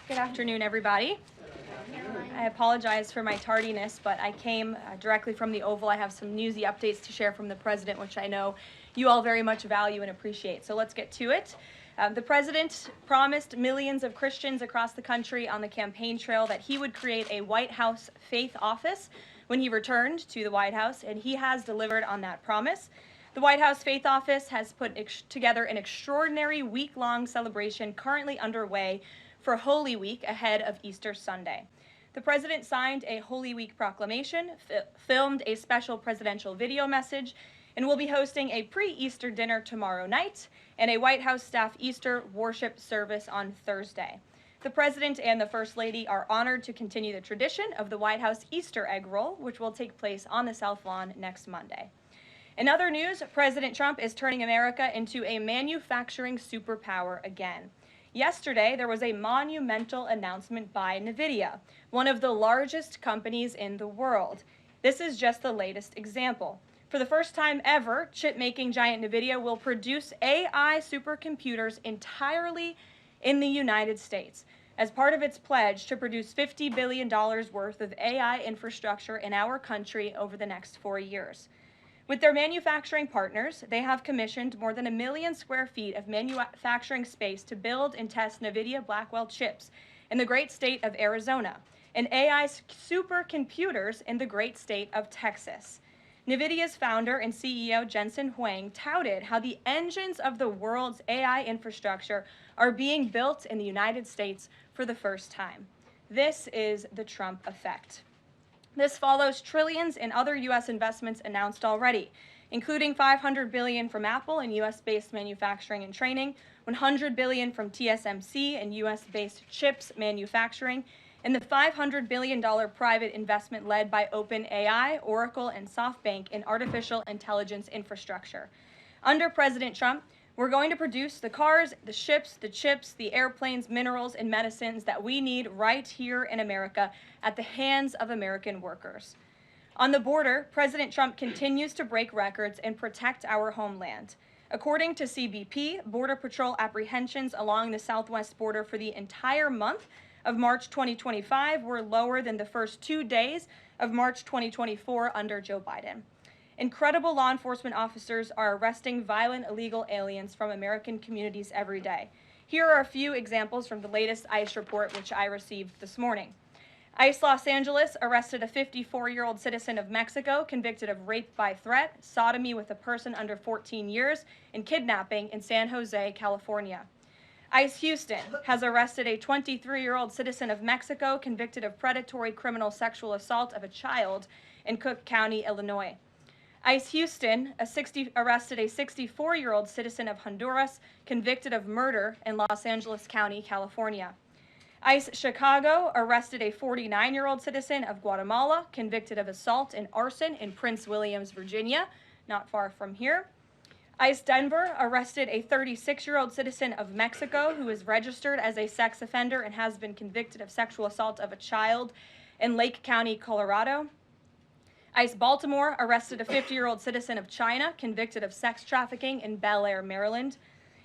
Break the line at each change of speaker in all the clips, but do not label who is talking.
Good afternoon, everybody. I apologize for my tardiness, but I came directly from the Oval. I have some newsy updates to share from the President, which I know you all very much value and appreciate. So let's get to it. The President promised millions of Christians across the country on the campaign trail that he would create a White House faith office when he returned to the White House, and he has delivered on that promise. The White House Faith Office has put together an extraordinary week-long celebration currently underway for Holy Week ahead of Easter Sunday. The President signed a Holy Week proclamation, filmed a special presidential video message, and will be hosting a pre-Easter dinner tomorrow night and a White House staff Easter worship service on Thursday. The President and the First Lady are honored to continue the tradition of the White House Easter egg roll, which will take place on the South Lawn next Monday. In other news, President Trump is turning America into a manufacturing superpower again. Yesterday, there was a monumental announcement by NVIDIA, one of the largest companies in the world. This is just the latest example. For the first time ever, chip-making giant NVIDIA will produce AI supercomputers entirely in the United States as part of its pledge to produce $50 billion worth of AI infrastructure in our country over the next 4 years. With their manufacturing partners, they have commissioned more than 1 million square feet of manufacturing space to build and test NVIDIA Blackwell chips in the great state of Arizona and AI supercomputers in the great state of Texas. NVIDIA's founder and CEO Jensen Huang touted how the engines of the world's AI infrastructure are being built in the United States for the first time. This is the Trump effect. This follows trillions in other U.S. investments announced already, including $500 billion from Apple in U.S.-based manufacturing and training, $100 billion from TSMC and U.S.-based chips manufacturing, and the $500 billion private investment led by OpenAI, Oracle, and SoftBank in artificial intelligence infrastructure. Under President Trump, we're going to produce the cars, the ships, the chips, the airplanes, minerals, and medicines that we need right here in America at the hands of American workers. On the border, President Trump continues to break records and protect our homeland. According to CBP, Border Patrol apprehensions along the southwest border for the entire month of March 2025 were lower than the first 2 days of March 2024 under Joe Biden. Incredible law enforcement officers are arresting violent illegal aliens from American communities every day. Here are a few examples from the latest ICE report, which I received this morning. ICE Los Angeles arrested a 54-year-old citizen of Mexico convicted of rape by threat, sodomy with a person under 14 years, and kidnapping in San Jose, California. ICE Houston has arrested a 23-year-old citizen of Mexico convicted of predatory criminal sexual assault of a child in Cook County, Illinois. ICE Houston arrested a 64-year-old citizen of Honduras convicted of murder in Los Angeles County, California. ICE Chicago arrested a 49-year-old citizen of Guatemala convicted of assault and arson in Prince Williams, Virginia, not far from here. ICE Denver arrested a 36-year-old citizen of Mexico who is registered as a sex offender and has been convicted of sexual assault of a child in Lake County, Colorado. ICE Baltimore arrested a 50-year-old citizen of China convicted of sex trafficking in Bel Air, Maryland.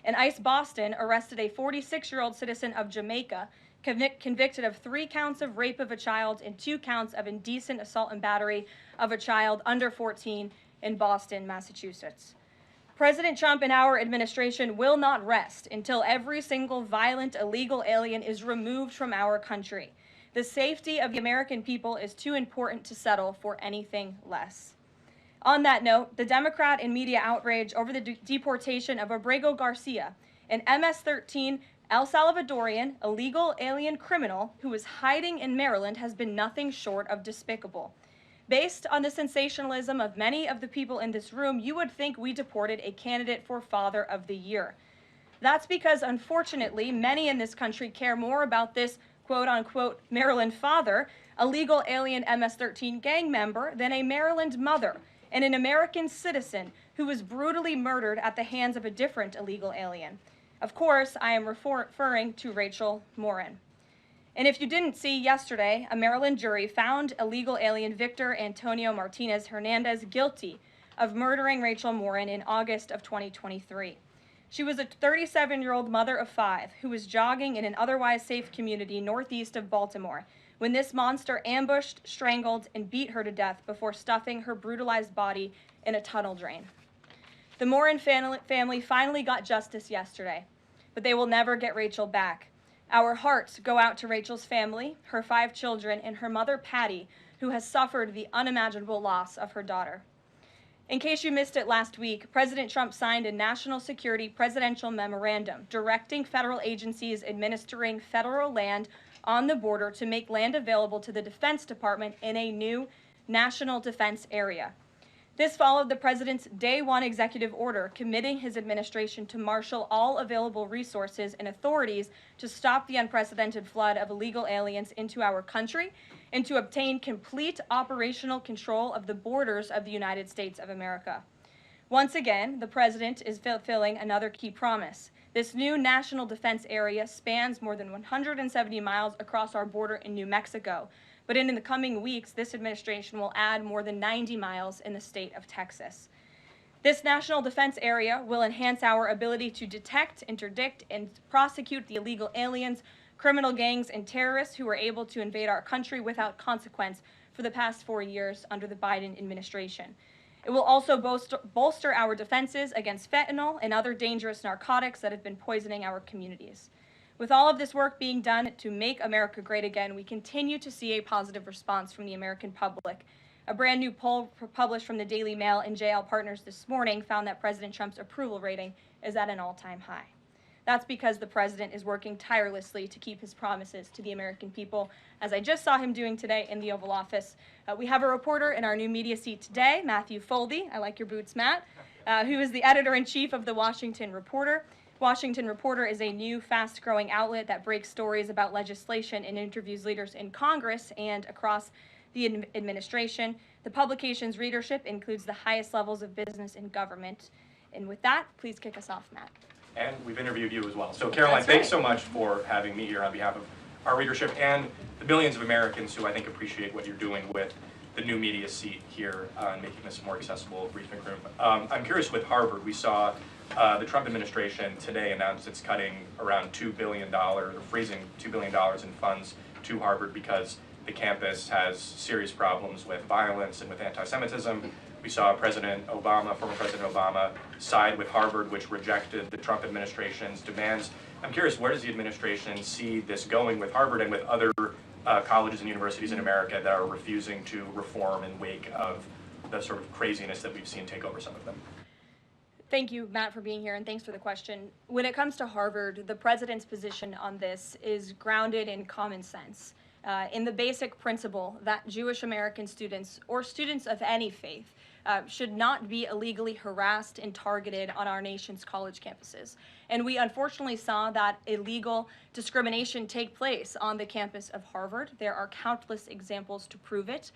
And ICE Boston arrested a 46-year-old citizen of Jamaica convicted of 3 counts of rape of a child and 2 counts of indecent assault and battery of a child under 14 in Boston, Massachusetts. President Trump and our administration will not rest until every single violent illegal alien is removed from our country. The safety of the American people is too important to settle for anything less. On that note, the Democrat and media outrage over the deportation of Abrego Garcia, an MS-13 El Salvadorian illegal alien criminal who is hiding in Maryland, has been nothing short of despicable. Based on the sensationalism of many of the people in this room, you would think we deported a candidate for Father of the Year. That's because, unfortunately, many in this country care more about this quote-unquote Maryland father, a legal alien MS-13 gang member, than a Maryland mother and an American citizen who was brutally murdered at the hands of a different illegal alien. Of course, I am referring to Rachel Morin. And if you didn't see, yesterday, a Maryland jury found illegal alien Victor Antonio Martinez Hernandez guilty of murdering Rachel Morin in August of 2023. She was a 37-year-old mother of 5 who was jogging in an otherwise safe community northeast of Baltimore when this monster ambushed, strangled, and beat her to death before stuffing her brutalized body in a tunnel drain. The Morin family finally got justice yesterday, but they will never get Rachel back. Our hearts go out to Rachel's family, her 5 children, and her mother, Patty, who has suffered the unimaginable loss of her daughter. In case you missed it last week, President Trump signed a national security presidential memorandum directing federal agencies administering federal land on the border to make land available to the Defense Department in a new national defense area. This followed the president's Day 1 executive order committing his administration to marshal all available resources and authorities to stop the unprecedented flood of illegal aliens into our country and to obtain complete operational control of the borders of the United States of America. Once again, the president is fulfilling another key promise. This new national defense area spans more than 170 miles across our border in New Mexico. But in the coming weeks, this administration will add more than 90 miles in the state of Texas. This national defense area will enhance our ability to detect, interdict, and prosecute the illegal aliens, criminal gangs, and terrorists who were able to invade our country without consequence for the past 4 years under the Biden administration. It will also bolster our defenses against fentanyl and other dangerous narcotics that have been poisoning our communities. With all of this work being done to make America great again, we continue to see a positive response from the American public. A brand new poll published from the Daily Mail and JL Partners this morning found that President Trump's approval rating is at an all-time high. That's because the president is working tirelessly to keep his promises to the American people, as I just saw him doing today in the Oval Office. We have a reporter in our new media seat today, Matthew Foldy. I like your boots, Matt, who is the editor-in-chief of the Washington Reporter. Washington Reporter is a new, fast-growing outlet that breaks stories about legislation and interviews leaders in Congress and across the administration. The publication's readership includes the highest levels of business and government. And with that, please kick us off, Matt.
And we've interviewed you as well. So Karoline, thanks so much for having me here on behalf of our readership and the millions of Americans who I think appreciate what you're doing with the new media seat here and making this a more accessible briefing room. I'm curious with Harvard, we saw the Trump administration today announced it's cutting around $2 billion, or freezing $2 billion in funds to Harvard because the campus has serious problems with violence and with anti-Semitism. We saw President Obama, former President Obama, side with Harvard, which rejected the Trump administration's demands. I'm curious, where does the administration see this going with Harvard and with other colleges and universities in America that are refusing to reform in wake of the sort of craziness that we've seen take over some of them?
Thank you, Matt, for being here, and thanks for the question. When it comes to Harvard, the president's position on this is grounded in common sense, in the basic principle that Jewish American students, or students of any faith, should not be illegally harassed and targeted on our nation's college campuses. And we unfortunately saw that illegal discrimination take place on the campus of Harvard. There are countless examples to prove it,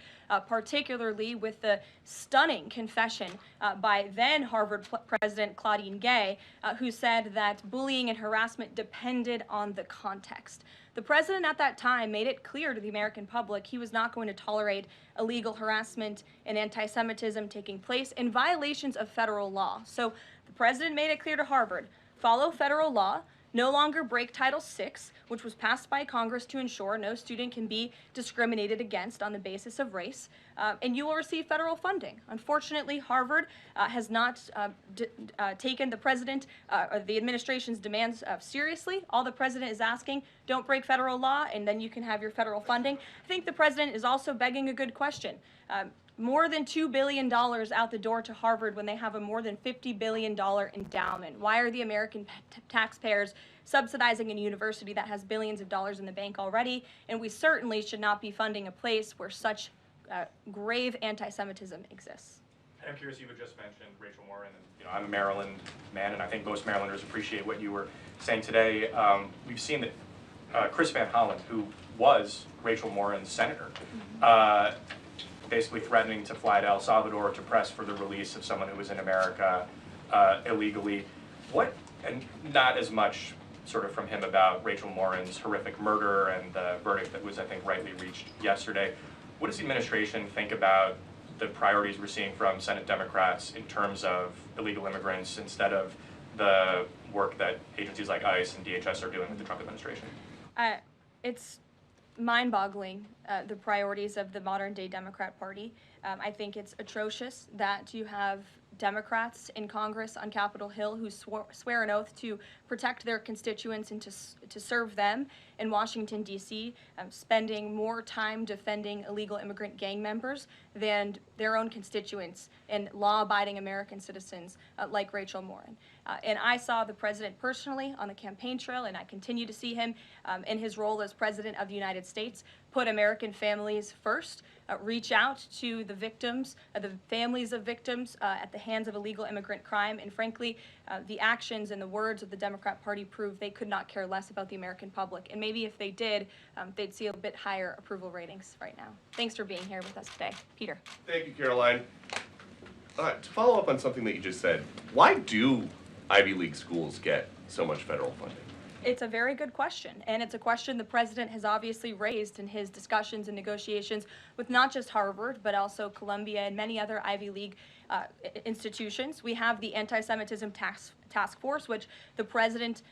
particularly with the stunning confession by then Harvard President Claudine Gay, who said that bullying and harassment depended on the context. The president at that time made it clear to the American public he was not going to tolerate illegal harassment and anti-Semitism taking place in violations of federal law. So the president made it clear to Harvard, follow federal law, no longer break Title VI, which was passed by Congress to ensure no student can be discriminated against on the basis of race, and you will receive federal funding. Unfortunately, Harvard has not taken the president or the administration's demands seriously. All the president is asking, don't break federal law, and then you can have your federal funding. I think the president is also begging a good question. More than $2 billion out the door to Harvard when they have a more than $50 billion endowment. Why are the American taxpayers subsidizing a university that has billions of dollars in the bank already? And we certainly should not be funding a place where such grave anti-Semitism exists.
I'm curious, you had just mentioned Rachel Morin, and I'm a Maryland man, and I think most Marylanders appreciate what you were saying today. We've seen that Chris Van Hollen, who was Rachel Morin's senator, basically threatening to fly to El Salvador to press for the release of someone who was in America illegally. And not as much sort of from him about Rachel Morin's horrific murder and the verdict that was, I think, rightly reached yesterday. What does the administration think about the priorities we're seeing from Senate Democrats in terms of illegal immigrants instead of the work that agencies like ICE and DHS are doing with the Trump administration?
It's mind-boggling, the priorities of the modern-day Democrat Party. I think it's atrocious that you have Democrats in Congress on Capitol Hill who swear an oath to protect their constituents and to serve them in Washington, D.C., spending more time defending illegal immigrant gang members than their own constituents and law-abiding American citizens like Rachel Morin. And I saw the president personally on the campaign trail, and I continue to see him in his role as president of the United States, put American families first, reach out to the victims, the families of victims at the hands of illegal immigrant crime, and frankly, the actions and the words of the Democrat Party prove they could not care less about the American public. And maybe if they did, they'd see a bit higher approval ratings right now. Thanks for being here with us today. Peter.
Thank you, Caroline. To follow up on something that you just said, why do Ivy League schools get so much federal funding?
It's a very good question, and it's a question the president has obviously raised in his discussions and negotiations with not just Harvard, but also Columbia and many other Ivy League institutions. We have the anti-Semitism task force, which the president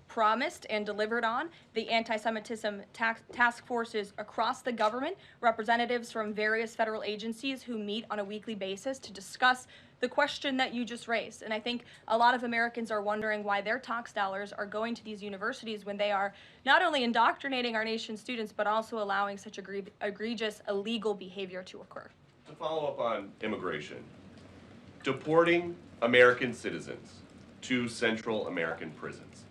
promised and delivered on. The anti-Semitism task force is across the government, representatives from various federal agencies who meet on a weekly basis to discuss the question that you just raised. And I think a lot of Americans are wondering why their tax dollars are going to these universities when they are not only indoctrinating our nation's students, but also allowing such egregious illegal behavior to occur.
To follow up on immigration, deporting American citizens to Central American prisons,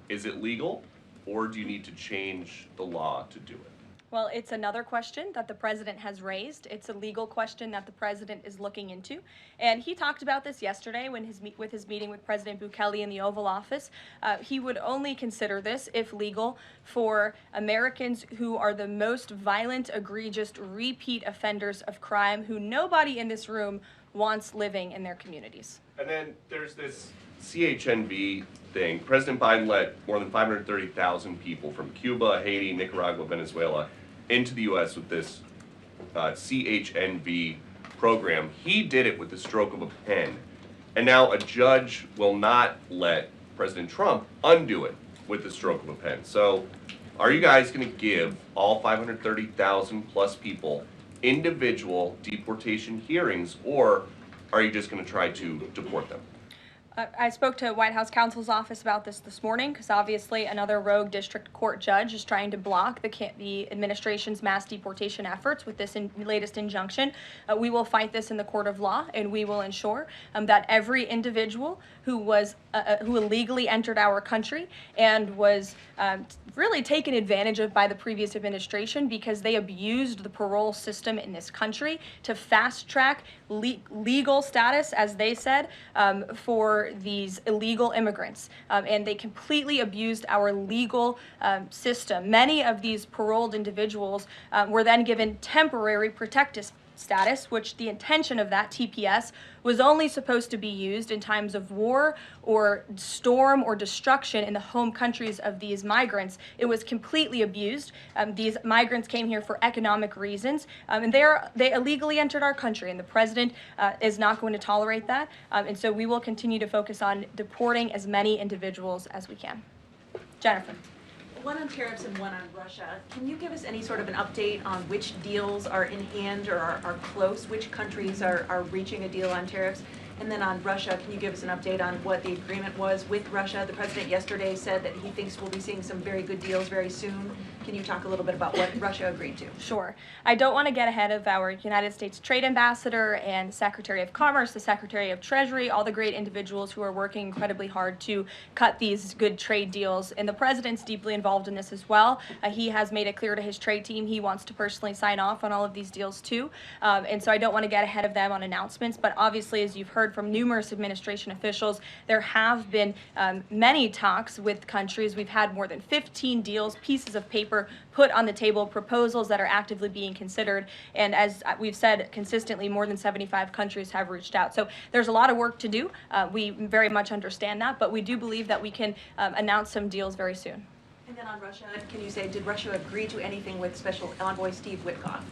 is it legal, or do you need to change the law to do it?
Well, it's another question that the president has raised. It's a legal question that the president is looking into. And he talked about this yesterday when with his meeting with President Bukele in the Oval Office. He would only consider this, if legal, for Americans who are the most violent, egregious, repeat offenders of crime who nobody in this room wants living in their communities.
And then there's this CHNV thing. President Biden let more than 530,000 people from Cuba, Haiti, Nicaragua, Venezuela into the U.S. with this CHNV program. He did it with the stroke of a pen. And now a judge will not let President Trump undo it with the stroke of a pen. So are you guys going to give all 530,000 plus people individual deportation hearings, or are you just going to try to deport them?
I spoke to White House counsel's office about this morning because obviously another rogue district court judge is trying to block the administration's mass deportation efforts with this latest injunction. We will fight this in the court of law, and we will ensure that every individual who illegally entered our country and was really taken advantage of by the previous administration because they abused the parole system in this country to fast track legal status, as they said, for these illegal immigrants, and they completely abused our legal system. Many of these paroled individuals were then given temporary protective status, which the intention of that TPS was only supposed to be used in times of war or storm or destruction in the home countries of these migrants. It was completely abused. These migrants came here for economic reasons, and they illegally entered our country, and the president is not going to tolerate that. And so we will continue to focus on deporting as many individuals as we can. Jennifer.
One on tariffs and one on Russia. Can you give us any sort of an update on which deals are in hand or are close? Which countries are reaching a deal on tariffs? And then on Russia, can you give us an update on what the agreement was with Russia? The president yesterday said that he thinks we'll be seeing some very good deals very soon. Can you talk a little bit about what Russia agreed to?
Sure. I don't want to get ahead of our United States Trade Ambassador and Secretary of Commerce, the Secretary of Treasury, all the great individuals who are working incredibly hard to cut these good trade deals. And the president's deeply involved in this as well. He has made it clear to his trade team he wants to personally sign off on all of these deals too. And so I don't want to get ahead of them on announcements. But obviously, as you've heard from numerous administration officials, there have been many talks with countries. We've had more than 15 deals, pieces of paper put on the table, proposals that are actively being considered. And as we've said consistently, more than 75 countries have reached out. So there's a lot of work to do. We very much understand that, but we do believe that we can announce some deals very soon.
And then on Russia, can you say, did Russia agree to anything with Special Envoy Steve Witkoff?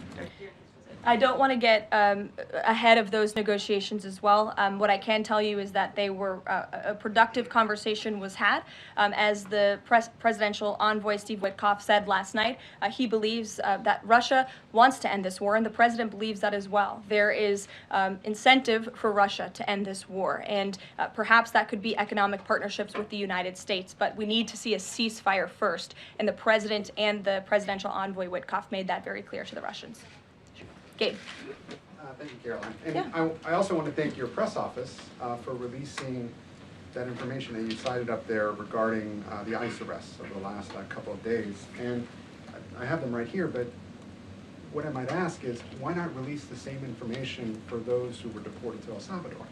I don't want to get ahead of those negotiations as well. What I can tell you is that they were a productive conversation was had. As the presidential envoy Steve Witkoff said last night, he believes that Russia wants to end this war, and the president believes that as well. There is incentive for Russia to end this war, and perhaps that could be economic partnerships with the United States, but we need to see a ceasefire first, and the president and the presidential envoy Witkoff made that very clear to the Russians. Gabe.
Thank you, Caroline. And
Yeah.
I also want to thank your press office for releasing that information that you cited up there regarding the ICE arrests over the last couple of days. And I have them right here, but what I might ask is, why not release the same information for those who were deported to El Salvador?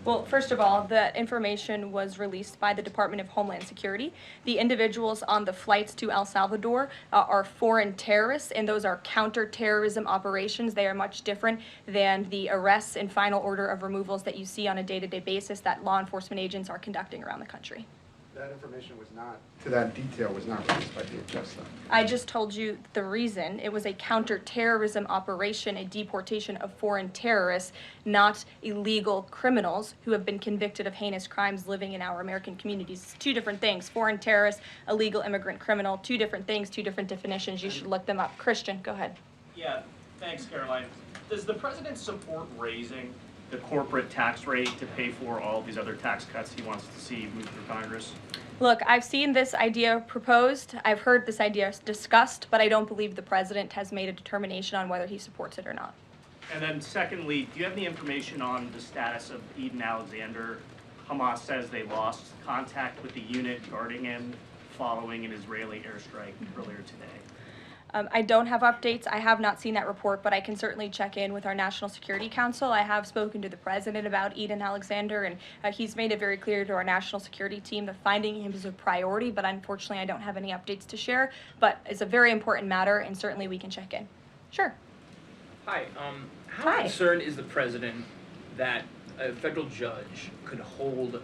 Well, first of all, the information was released by the Department of Homeland Security. The individuals on the flights to El Salvador are foreign terrorists, and those are counterterrorism operations. They are much different than the arrests and final order of removals that you see on a day-to-day basis that law enforcement agents are conducting around the country.
That information was not, to that detail, was not released by DHS, though.
I just told you the reason. It was a counterterrorism operation, a deportation of foreign terrorists, not illegal criminals who have been convicted of heinous crimes living in our American communities. It's two different things. Foreign terrorist, illegal immigrant criminal, two different things, two different definitions. You should look them up. Christian, go ahead.
Yeah, thanks, Caroline. Does the president support raising the corporate tax rate to pay for all these other tax cuts he wants to see move through Congress?
Look, I've seen this idea proposed. I've heard this idea discussed, but I don't believe the president has made a determination on whether he supports it or not.
And then secondly, do you have any information on the status of Eden Alexander? Hamas says they lost contact with the unit guarding him following an Israeli airstrike earlier today.
I don't have updates. I have not seen that report, but I can certainly check in with our National Security Council. I have spoken to the president about Eden Alexander, and he's made it very clear to our national security team that finding him is a priority, but unfortunately I don't have any updates to share. But it's a very important matter, and certainly we can check in. Sure.
Hi. How
Hi.
concerned is the president that a federal judge could hold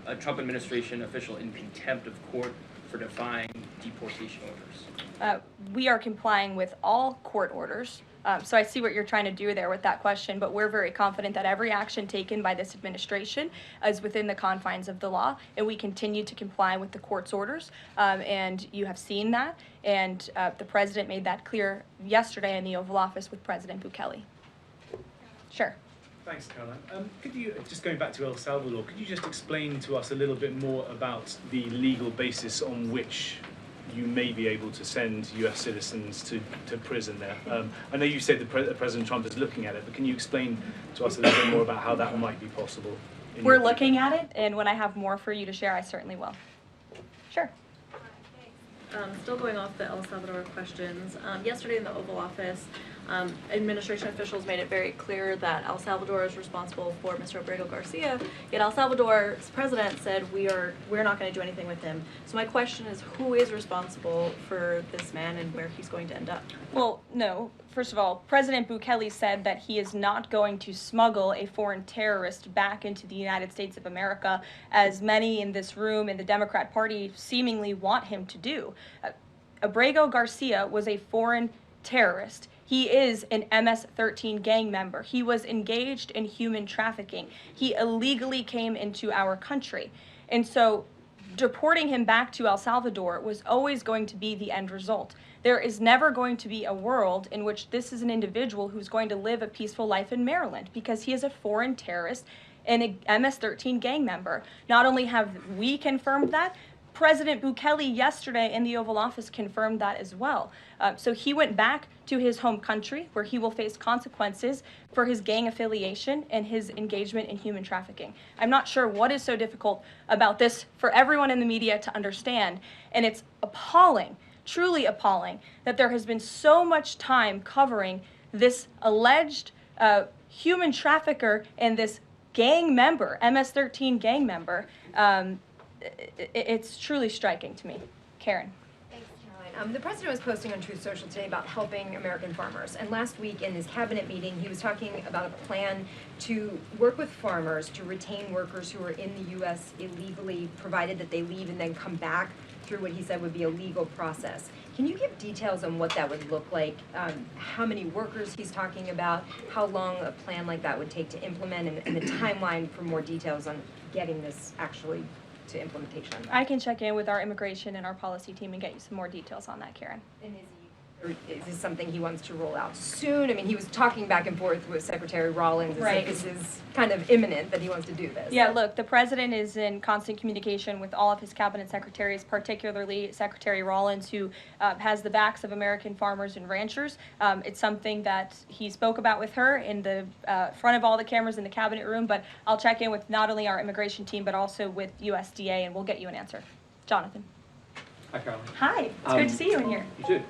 a Trump administration official in contempt of court for defying deportation orders?
We are complying with all court orders. So I see what you're trying to do there with that question, but we're very confident that every action taken by this administration is within the confines of the law, and we continue to comply with the court's orders. And you have seen that, and the president made that clear yesterday in the Oval Office with President Bukele. Sure.
Thanks, Caroline. Could you, just going back to El Salvador, could you just explain to us a little bit more about the legal basis on which you may be able to send US citizens to prison there? I know you said that President Trump is looking at it, but can you explain to us a little bit more about how that might be possible?
We're looking at it, and when I have more for you to share, I certainly will. Sure.
Still going off the El Salvador questions, yesterday in the Oval Office, administration officials made it very clear that El Salvador is responsible for Mr. Abrego Garcia, yet El Salvador's president said we're not going to do anything with him. So my question is, who is responsible for this man and where he's going to end up?
Well, no. First of all, President Bukele said that he is not going to smuggle a foreign terrorist back into the United States of America, as many in this room in the Democrat Party seemingly want him to do. Abrego Garcia was a foreign terrorist. He is an MS-13 gang member. He was engaged in human trafficking. He illegally came into our country. And so deporting him back to El Salvador was always going to be the end result. There is never going to be a world in which this is an individual who's going to live a peaceful life in Maryland, because he is a foreign terrorist and a MS-13 gang member. Not only have we confirmed that, President Bukele yesterday in the Oval Office confirmed that as well. So he went back to his home country, where he will face consequences for his gang affiliation and his engagement in human trafficking. I'm not sure what is so difficult about this for everyone in the media to understand, and it's appalling, truly appalling, that there has been so much time covering this alleged human trafficker and this gang member, MS-13 gang member. It's truly striking to me. Karen.
Thanks, Caroline. The president was posting on Truth Social today about helping American farmers. And last week in his cabinet meeting, he was talking about a plan to work with farmers to retain workers who are in the U.S. illegally, provided that they leave and then come back through what he said would be a legal process. Can you give details on what that would look like? How many workers he's talking about? How long a plan like that would take to implement, and the timeline for more details on getting this actually to implementation?
I can check in with our immigration and our policy team and get you some more details on that, Karen.
And is this something he wants to roll out soon? I mean, he was talking back and forth with Secretary Rawlings.
Right.
This is kind of imminent that he wants to do this.
Yeah, look, the president is in constant communication with all of his cabinet secretaries, particularly Secretary Rawlings, who has the backs of American farmers and ranchers. It's something that he spoke about with her in the front of all the cameras in the cabinet room, but I'll check in with not only our immigration team, but also with USDA, and we'll get you an answer. Jonathan.
Hi, Caroline.
Hi, it's good to see you in here.
You too.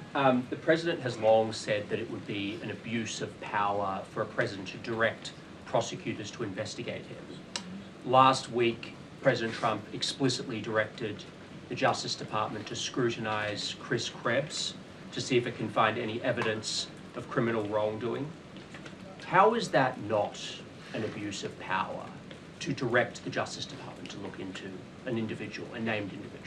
The president has long said that it would be an abuse of power for a president to direct prosecutors to investigate him. Last week, President Trump explicitly directed the Justice Department to scrutinize Chris Krebs to see if it can find any evidence of criminal wrongdoing. How is that not an abuse of power to direct the Justice Department to look into an individual, a named individual?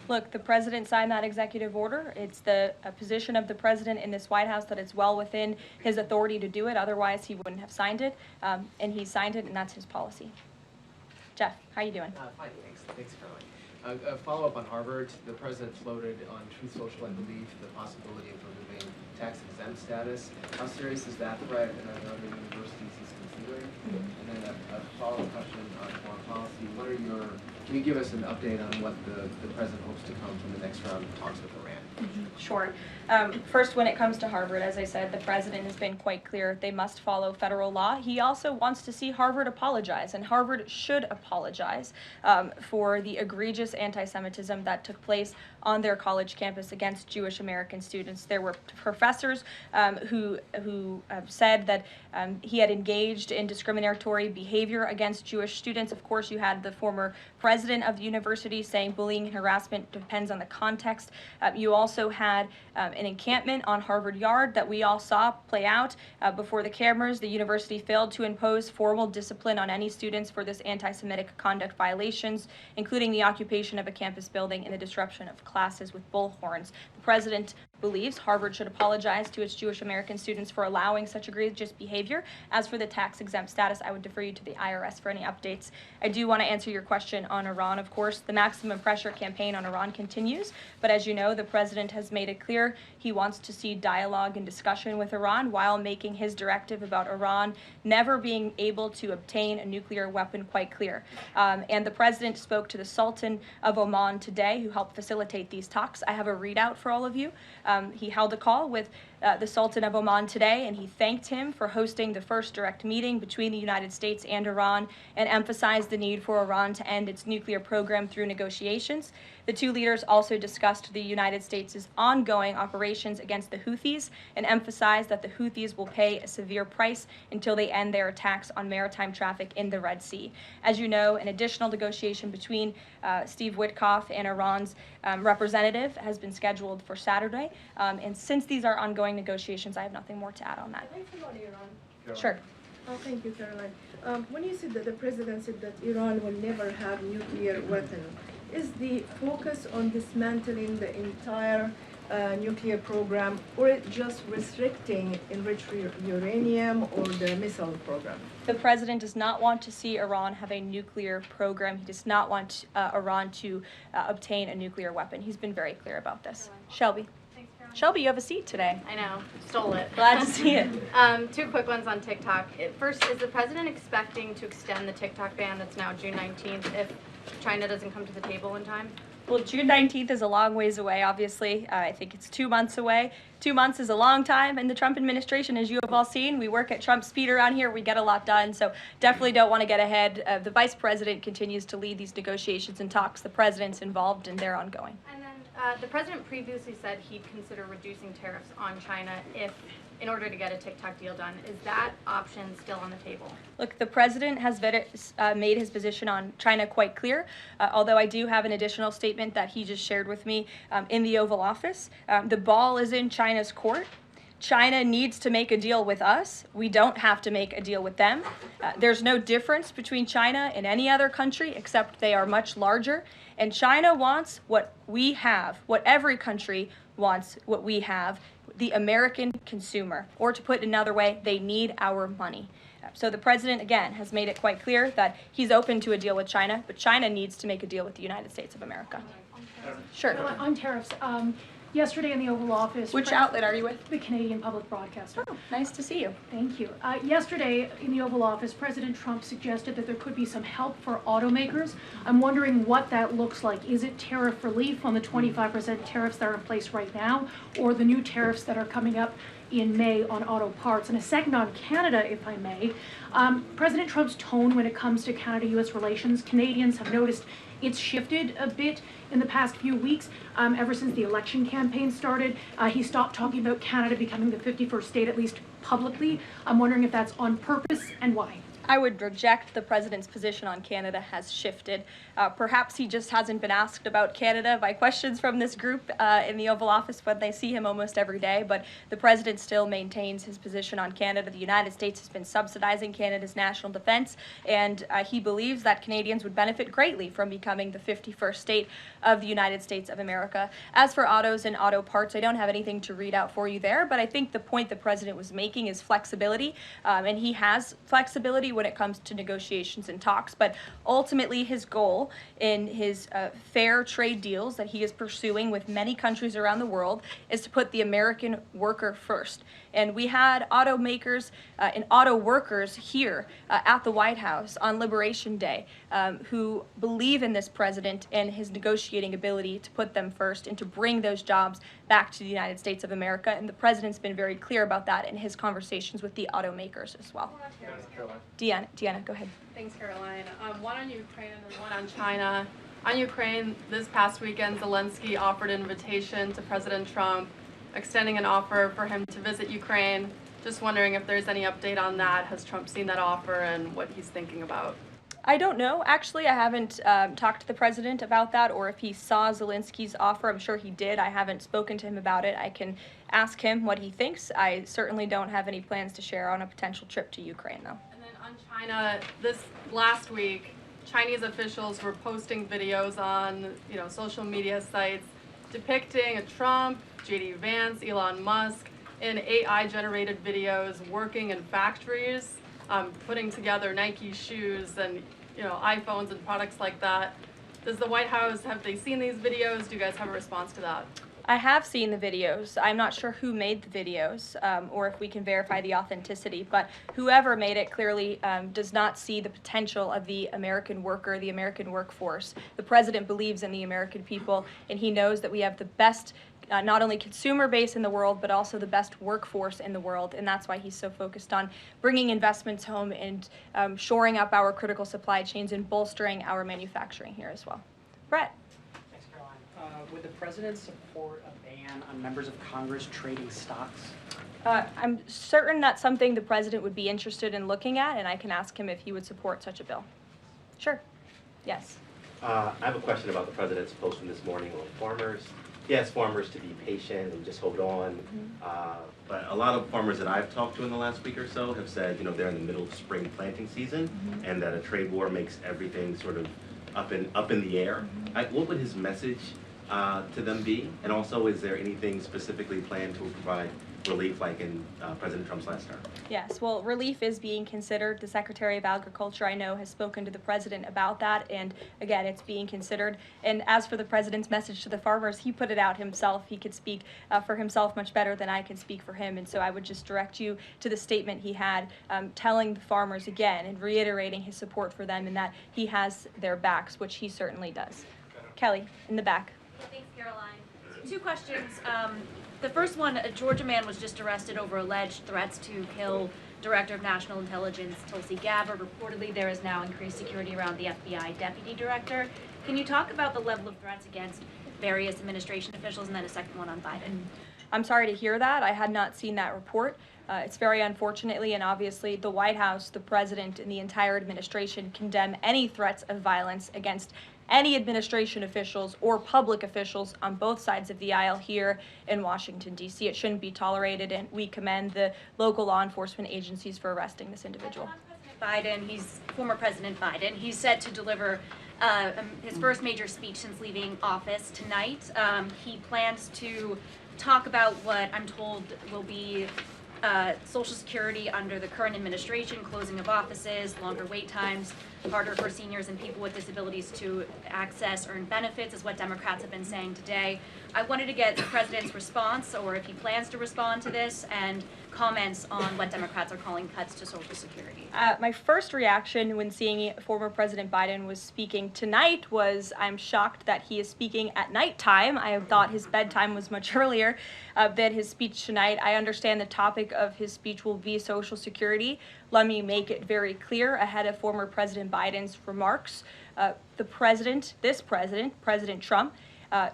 Look, the president signed that executive order. It's the position of the president in this White House that it's well within his authority to do it. Otherwise, he wouldn't have signed it. And he signed it, and that's his policy. Jeff, how you doing?
Fine, thanks, Caroline. A follow-up on Harvard. The president floated on Truth Social, I believe, the possibility of removing tax-exempt status. How serious is that threat, and are there other universities he's considering? And then a follow-up question on foreign policy. Can you give us an update on what the president hopes to come from the next round of talks with Iran?
Sure. First, when it comes to Harvard, as I said, the president has been quite clear they must follow federal law. He also wants to see Harvard apologize, and Harvard should apologize for the egregious anti-Semitism that took place on their college campus against Jewish American students. There were professors who said that he had engaged in discriminatory behavior against Jewish students. Of course, you had the former president of the university saying bullying and harassment depends on the context. You also had an encampment on Harvard Yard that we all saw play out before the cameras. The university failed to impose formal discipline on any students for this anti-Semitic conduct violations, including the occupation of a campus building and the disruption of classes with bullhorns. The president believes Harvard should apologize to its Jewish American students for allowing such egregious behavior. As for the tax-exempt status, I would defer you to the IRS for any updates. I do want to answer your question on Iran, of course. The maximum pressure campaign on Iran continues, but as you know, the president has made it clear he wants to see dialogue and discussion with Iran while making his directive about Iran never being able to obtain a nuclear weapon quite clear. And the president spoke to the Sultan of Oman today, who helped facilitate these talks. I have a readout for all of you. He held a call with the Sultan of Oman today, and he thanked him for hosting the first direct meeting between the United States and Iran and emphasized the need for Iran to end its nuclear program through negotiations. The two leaders also discussed the United States' ongoing operations against the Houthis and emphasized that the Houthis will pay a severe price until they end their attacks on maritime traffic in the Red Sea. As you know, an additional negotiation between Steve Witkoff and Iran's representative has been scheduled for Saturday. And since these are ongoing negotiations, I have nothing more to add on that.
Can I follow Iran?
Sure.
Oh, thank you, Caroline. When you said that the president said that Iran will never have nuclear weapon, is the focus on dismantling the entire nuclear program, or it just restricting enriched uranium or the missile program?
The president does not want to see Iran have a nuclear program. He does not want Iran to obtain a nuclear weapon. He's been very clear about this. Shelby. Shelby, you have a seat today.
I know, stole it.
Glad to see it.
Two quick ones on TikTok. First, is the president expecting to extend the TikTok ban that's now June 19th if China doesn't come to the table in time?
Well, June 19th is a long ways away, obviously. I think it's 2 months away. 2 months is a long time in the Trump administration, as you have all seen. We work at Trump speed around here. We get a lot done, so definitely don't want to get ahead. The vice president continues to lead these negotiations and talks. The president's involved, and they're ongoing.
And then the president previously said he'd consider reducing tariffs on China in order to get a TikTok deal done. Is that option still on the table?
Look, the president has made his position on China quite clear, although I do have an additional statement that he just shared with me in the Oval Office. The ball is in China's court China needs to make a deal with us. We don't have to make a deal with them. There's no difference between China and any other country except they are much larger. And China wants what we have, what every country wants, what we have, the American consumer. Or to put it another way, they need our money. So the president, again, has made it quite clear that he's open to a deal with China, but China needs to make a deal with the United States of America. Sure.
On tariffs, yesterday in the Oval Office.
Which outlet are you with?
The Canadian Public Broadcaster.
Oh, nice to see you.
Thank you. Yesterday in the Oval Office, President Trump suggested that there could be some help for automakers. I'm wondering what that looks like. Is it tariff relief on the 25% tariffs that are in place right now, or the new tariffs that are coming up in May on auto parts? And a second on Canada, if I may. President Trump's tone when it comes to Canada-U.S. relations, Canadians have noticed it's shifted a bit in the past few weeks. Ever since the election campaign started, he stopped talking about Canada becoming the 51st state, at least publicly. I'm wondering if that's on purpose and why.
I would reject the president's position on Canada has shifted. Perhaps he just hasn't been asked about Canada by questions from this group in the Oval Office, but they see him almost every day. But the president still maintains his position on Canada. The United States has been subsidizing Canada's national defense, and he believes that Canadians would benefit greatly from becoming the 51st state of the United States of America. As for autos and auto parts, I don't have anything to read out for you there, but I think the point the president was making is flexibility, and he has flexibility when it comes to negotiations and talks, but ultimately his goal in his fair trade deals that he is pursuing with many countries around the world is to put the American worker first. And we had automakers and auto workers here at the White House on Liberation Day who believe in this president and his negotiating ability to put them first and to bring those jobs back to the United States of America. And the president's been very clear about that in his conversations with the automakers as well. Deanna, go ahead.
Thanks, Caroline. One on Ukraine and one on China. On Ukraine, this past weekend, Zelensky offered an invitation to President Trump, extending an offer for him to visit Ukraine. Just wondering if there's any update on that. Has Trump seen that offer and what he's thinking about?
I don't know. Actually, I haven't talked to the president about that, or if he saw Zelensky's offer. I'm sure he did. I haven't spoken to him about it. I can ask him what he thinks. I certainly don't have any plans to share on a potential trip to Ukraine, though.
And then on China, this last week, Chinese officials were posting videos on, social media sites depicting a Trump, J.D. Vance, Elon Musk in AI-generated videos working in factories, putting together Nike shoes and iPhones and products like that. Does the White House, have they seen these videos? Do you guys have a response to that?
I have seen the videos. I'm not sure who made the videos or if we can verify the authenticity, but whoever made it clearly does not see the potential of the American worker, the American workforce. The president believes in the American people, and he knows that we have the best not only consumer base in the world, but also the best workforce in the world. And that's why he's so focused on bringing investments home and shoring up our critical supply chains and bolstering our manufacturing here as well. Brett.
Thanks, Caroline. Would the president support a ban on members of Congress trading stocks?
I'm certain that's something the president would be interested in looking at, and I can ask him if he would support such a bill. Sure. Yes.
I have a question about the president's post from this morning on farmers. He asked farmers to be patient and just hold on. But a lot of farmers that I've talked to in the last week or so have said, they're in the middle of spring planting season, and that a trade war makes everything sort of up in the air. What would his message to them be? And also, is there anything specifically planned to provide relief like in President Trump's last term?
Yes, well, relief is being considered. The Secretary of Agriculture, I know, has spoken to the president about that, and again, it's being considered. And as for the president's message to the farmers, he put it out himself. He could speak for himself much better than I can speak for him, and so I would just direct you to the statement he had telling the farmers again and reiterating his support for them and that he has their backs, which he certainly does. Kelly, in the back.
Thanks, Caroline. Two questions. The first one, a Georgia man was just arrested over alleged threats to kill Director of National Intelligence Tulsi Gabbard. Reportedly, there is now increased security around the FBI Deputy Director. Can you talk about the level of threats against various administration officials, and then a second one on Biden?
I'm sorry to hear that. I had not seen that report. It's very unfortunately, and obviously the White House, the president, and the entire administration condemn any threats of violence against any administration officials or public officials on both sides of the aisle here in Washington, D.C. It shouldn't be tolerated, and we commend the local law enforcement agencies for arresting this individual.
Former President Biden, he's set to deliver his first major speech since leaving office tonight. He plans to talk about what I'm told will be Social Security under the current administration, closing of offices, longer wait times, harder for seniors and people with disabilities to access earned benefits, is what Democrats have been saying today. I wanted to get the president's response, or if he plans to respond to this, and comments on what Democrats are calling cuts to Social Security.
My first reaction when seeing former President Biden was speaking tonight was, I'm shocked that he is speaking at nighttime. I thought his bedtime was much earlier than his speech tonight. I understand the topic of his speech will be Social Security. Let me make it very clear ahead of former President Biden's remarks. President Trump,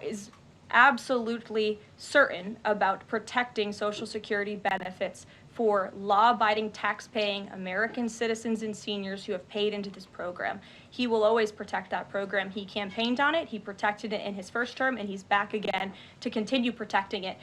is absolutely certain about protecting Social Security benefits for law-abiding, tax-paying American citizens and seniors who have paid into this program. He will always protect that program. He campaigned on it, he protected it in his first term, and he's back again to continue protecting it.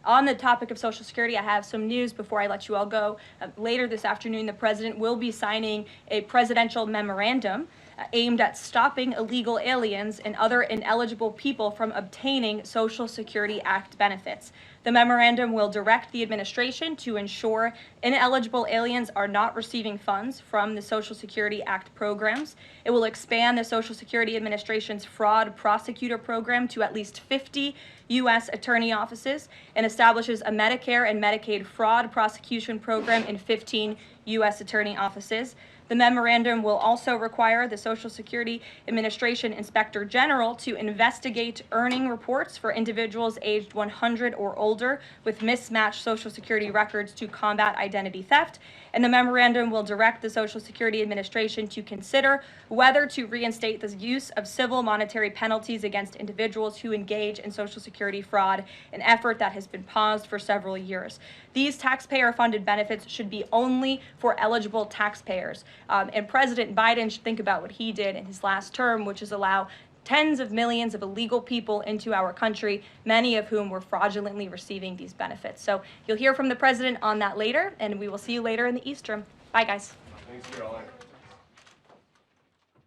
On the topic of Social Security, I have some news before I let you all go. Later this afternoon, the president will be signing a presidential memorandum aimed at stopping illegal aliens and other ineligible people from obtaining Social Security Act benefits. The memorandum will direct the administration to ensure ineligible aliens are not receiving funds from the Social Security Act programs. It will expand the Social Security Administration's fraud prosecutor program to at least 50 U.S. attorney offices and establishes a Medicare and Medicaid fraud prosecution program in 15 U.S. attorney offices. The memorandum will also require the Social Security Administration Inspector General to investigate earning reports for individuals aged 100 or older with mismatched Social Security records to combat identity theft. And the memorandum will direct the Social Security Administration to consider whether to reinstate the use of civil monetary penalties against individuals who engage in Social Security fraud, an effort that has been paused for several years. These taxpayer-funded benefits should be only for eligible taxpayers. And President Biden should think about what he did in his last term, which is allow tens of millions of illegal people into our country, many of whom were fraudulently receiving these benefits. So you'll hear from the president on that later, and we will see you later in the East Room. Bye, guys.
Thanks, Caroline.